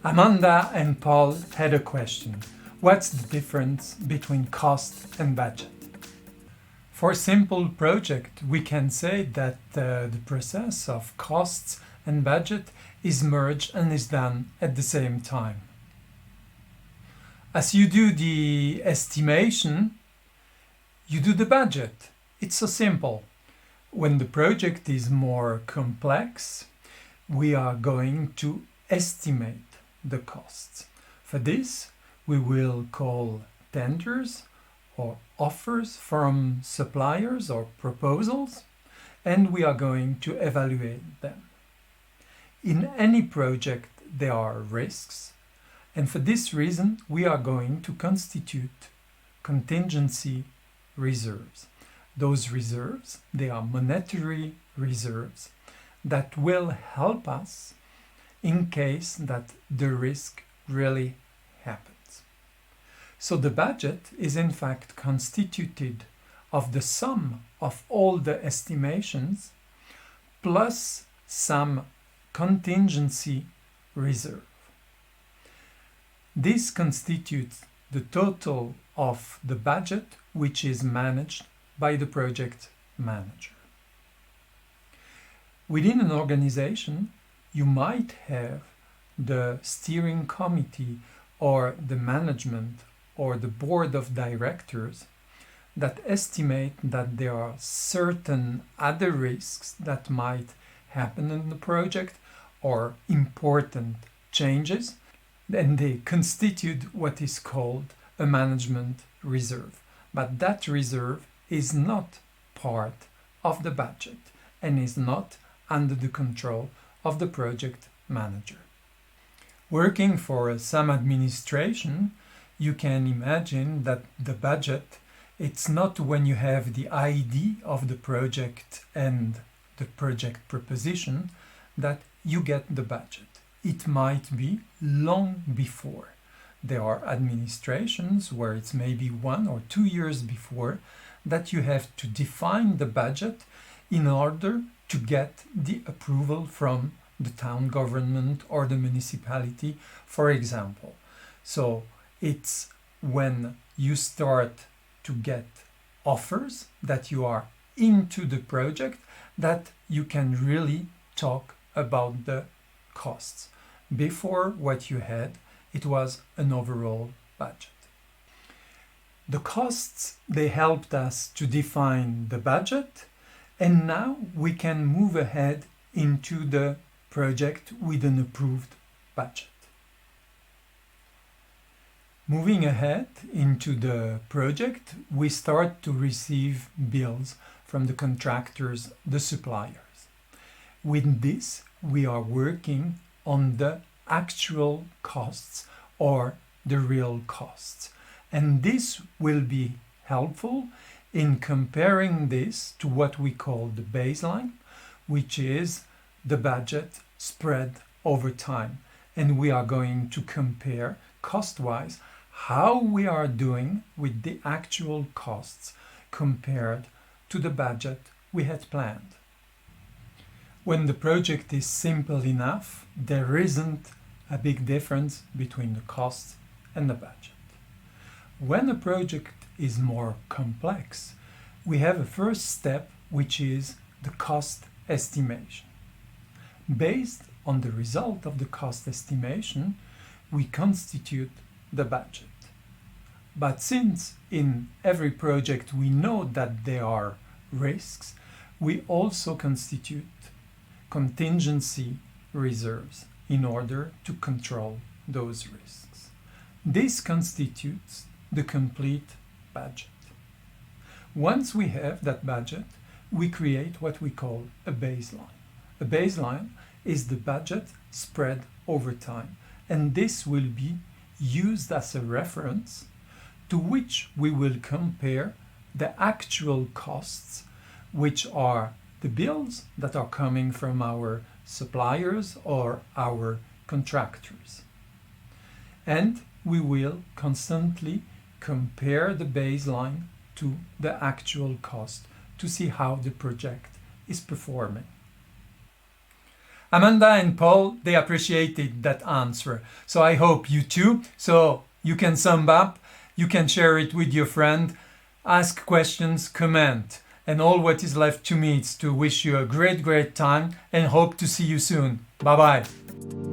Amanda and Paul had a question. What's the difference between cost and budget? For a simple project, we can say that the process of costs and budget is merged and is done at the same time. As you do the estimation, you do the budget. It's so simple. When the project is more complex, we are going to estimate the costs. For this, we will call tenders or offers from suppliers or proposals, and we are going to evaluate them. In any project, there are risks, and for this reason, we are going to constitute contingency reserves. Those reserves, they are monetary reserves that will help us in case that the risk really happens. So the budget is in fact constituted of the sum of all the estimations plus some contingency reserve. This constitutes the total of the budget which is managed by the project manager. Within an organization, you might have the steering committee or the management or the board of directors that estimate that there are certain other risks that might happen in the project or important changes, and they constitute what is called a management reserve. But that reserve is not part of the budget and is not under the control of the project manager. Working for some administration, you can imagine that the budget, it's not when you have the ID of the project and the project proposition that you get the budget. It might be long before. There are administrations where it's maybe 1 or 2 years before that you have to define the budget in order to get the approval from the town government or the municipality, for example. So it's when you start to get offers that you are into the project that you can really talk about the costs. Before, what you had, it was an overall budget. The costs, they helped us to define the budget, and now we can move ahead into the project with an approved budget. Moving ahead into the project, we start to receive bills from the contractors, the suppliers. With this, we are working on the actual costs or the real costs. And this will be helpful in comparing this to what we call the baseline, which is the budget spread over time. And we are going to compare cost-wise how we are doing with the actual costs compared to the budget we had planned. When the project is simple enough, there isn't a big difference between the costs and the budget. When a project is more complex, we have a first step, which is the cost estimation. Based on the result of the cost estimation, we constitute the budget. But since in every project we know that there are risks, we also constitute contingency reserves in order to control those risks. This constitutes the complete budget. Once we have that budget, we create what we call a baseline. A baseline is the budget spread over time, and this will be used as a reference to which we will compare the actual costs, which are the bills that are coming from our suppliers or our contractors. And we will constantly compare the baseline to the actual cost to see how the project is performing. Amanda and Paul, they appreciated that answer. So I hope you too. So you can sum up, you can share it with your friend, ask questions, comment. And all what is left to me is to wish you a great time and hope to see you soon. Bye bye.